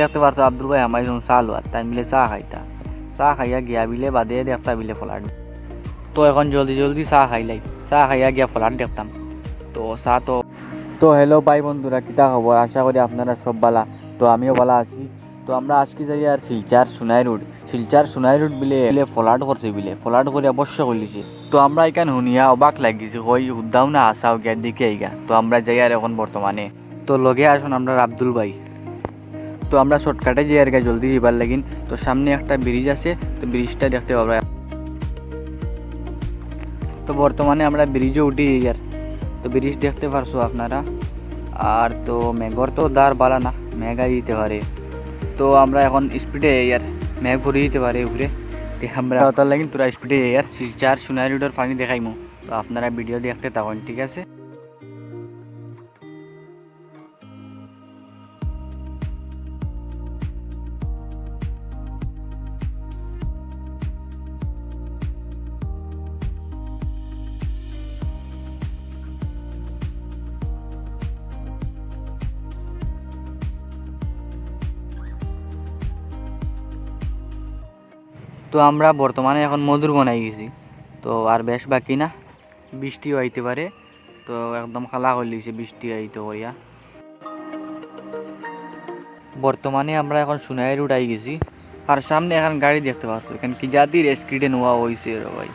দেখতে পারছো আব্দুল ভাই আমার যখন চা লোয়ার তাই মিলে চা খাইতা, চা খাইয়া গিয়া বিলে বাদে দেখতা বিলে ফলাট। তো এখন জলদি জলদি চা খাইলাই, চা খাইয়া গিয়া ফলাট দেখতাম। তো চা তো হ্যালো ভাই বন্ধুরা, কিতা খবর? আশা করি আপনারা সব বালা। তো আমিও বালা আছি। তো আমরা আজকে যাই আর শিলচার সোনাই রোড বিলে ফলাট করছে, বিলে ফলাট করে অবশ্য করলিছে। তো আমরা এখানে শুনিয়া অবাক লাগিছে, হই হুদাও না আসাও গিয়া দিকে আইগা। তো আমরা যাই আর এখন বর্তমানে তো লগে আসুন আমরা আব্দুল ভাই। তো আমরা শর্টকাটে যাই আর গা জলদি যাবার লাগিন। তো সামনে একটা ব্রিজ আছে, তো ব্রিজটা দেখতে পাবো। তো বর্তমানে আমরা ব্রিজে উঠি আর তো ব্রিজ দেখতে পারছো আপনারা। আর তো মেঘর তো দাঁড় বালা না, মেঘা দিতে পারে। তো আমরা এখন স্পিডে আর মেঘ ভরে দিতে পারে উপরে। আমরা তার লাগিন তোরা স্পিডে আর শিলচার সোনাই রোডের পানি দেখাইমু। তো আপনারা ভিডিও দেখতে থাকুন, ঠিক আছে? তো আমরা বর্তমানে এখন মধুর বনাই গেছি। তো আর বেশ বাকি না, বৃষ্টিও আইতে পারে। তো একদম খালা হয়ে লিছে বৃষ্টি আইতে করিয়া। বর্তমানে আমরা এখন সোনাই রোড আই গেছি। আর সামনে এখন গাড়ি দেখতে পাচ্ছ, এখানে কি জাতির স্ক্রিডে নেওয়া হয়েছে রে ভাই।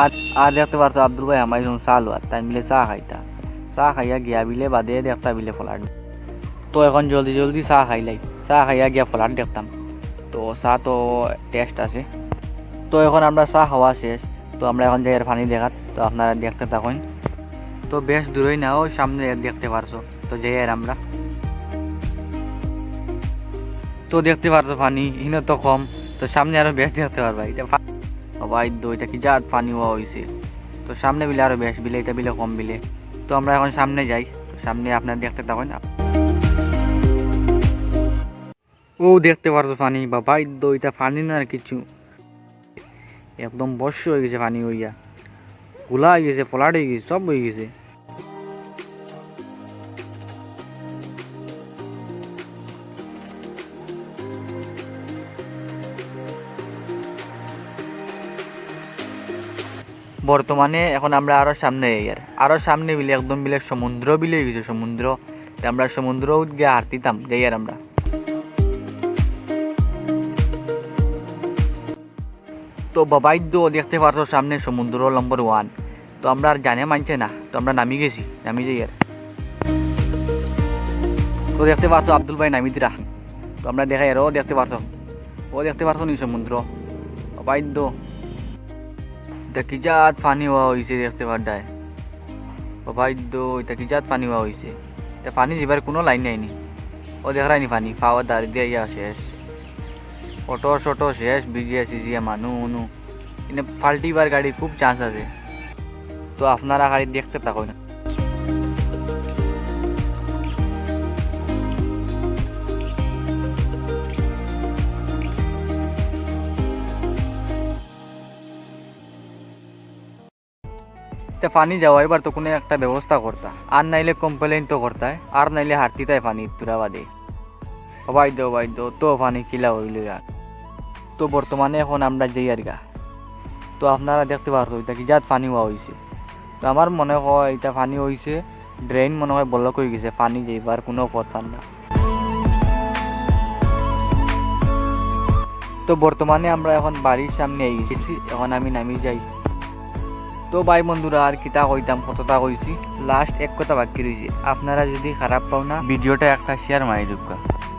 আর আর দেখতে পাচ্ছ আব্দুল ভাই আমার যখন চা লোয়ার তাই মিলে চা খাইতা, চা খাইয়া গিয়া বিলে বাদে দেখতা বিলে ফলাট। তো এখন জলদি জলদি চা খাইলাই, চা খাইয়া গিয়া ফলাট দেখতাম। তো চা তো টেস্ট আছে। তো এখন আমরা চা খাওয়া শেষ। তো আমরা এখন যাই পানি দেখাত। তো আপনারা দেখতে থাকুন। তো বেশ দূরেই না, ওই সামনে দেখতে পারছো। তো যাই আর আমরা তো দেখতে পারছো পানি ইনো তো কম। তো সামনে আরো বেশ দেখতে পারবা। এটা ভাই এটা কি জাত পানি হওয়া হয়েছে। তো সামনে বিলে আরো বেশ বিলে, এটা বিলে কম বিলে। তো আমরা এখন সামনে যাই। তো সামনে আপনারা দেখতে থাকুন। ও দেখতে পারছো পানি বা ভাই এটা পানি না আর কিছু, একদম বর্ষ হয়ে গেছে পানি হইয়া, গুলা হয়ে গেছে, ফ্লাড হয়ে গেছে, সব হয়ে গেছে। বর্তমানে এখন আমরা আরো সামনে আরো সামনে বিলে একদম বিলে সমুদ্র বিলে হয়ে গেছে, সমুদ্র। আমরা সমুদ্র গিয়ে হাঁটতিতাম যাই আর আমরা। তো বাবাইদ্য দেখতে পারছো সামনে সমুদ্র নম্বর 1। তো আমরা আর জানে মানছে না, তো আমরা নামি গেছি, নামি যাই আর। তো দেখতে পারছো আব্দুল ভাই নামি দিরা। তো আমরা দেখাই আর ও দেখতে পারছো নি সমুদ্র বাবাইদ্য। এটা কি জাত পানি হওয়া হয়েছে দেখতে পারদায় বাবাইদ্য। এটা কি জাত পানি হওয়া হয়েছে, এটা পানি যাবার কোনো লাইন নাইনি। ও দেখায়নি পানি পাওয়া দাঁড়ি দিয়ে শেষ, অটো শটো শেষ, ভিজিয়া সিজিয়া মানু উনু এনে পাল্টিবার গাড়ি খুব চান্স আছে। তো আপনারা গাড়ি দেখতে থাকুন। পানি যাওয়া এবার তো কোনো একটা ব্যবস্থা করতা, আর নাইলে কমপ্লেন তো করতায়, আর নাইলে হারতি তাই পানি তুরা বাদে বাইদ্য তো পানি কিলা হইল গা। তো বর্তমানে এখন আমরা যাই আর গা। তো আপনারা দেখতে পারতো এটা কি জাত পানি হওয়া হয়েছে। তো আমার মনে হয় এটা পানি হয়েছে, ড্রেন মনে হয় ব্লক হয়ে গেছে, পানি যাইবার কোনো পথ পান না। তো বর্তমানে আমরা এখন বাড়ির সামনে গেছি, এখন আমি নামি যাই। তো ভাই বন্ধুরা আর কিতা কইতাম, কতটা কইছি, লাস্ট এক কথা বাকি রয়েছে। আপনারা যদি খারাপ পাও না, ভিডিওটা একটা শেয়ার মারি দিবা।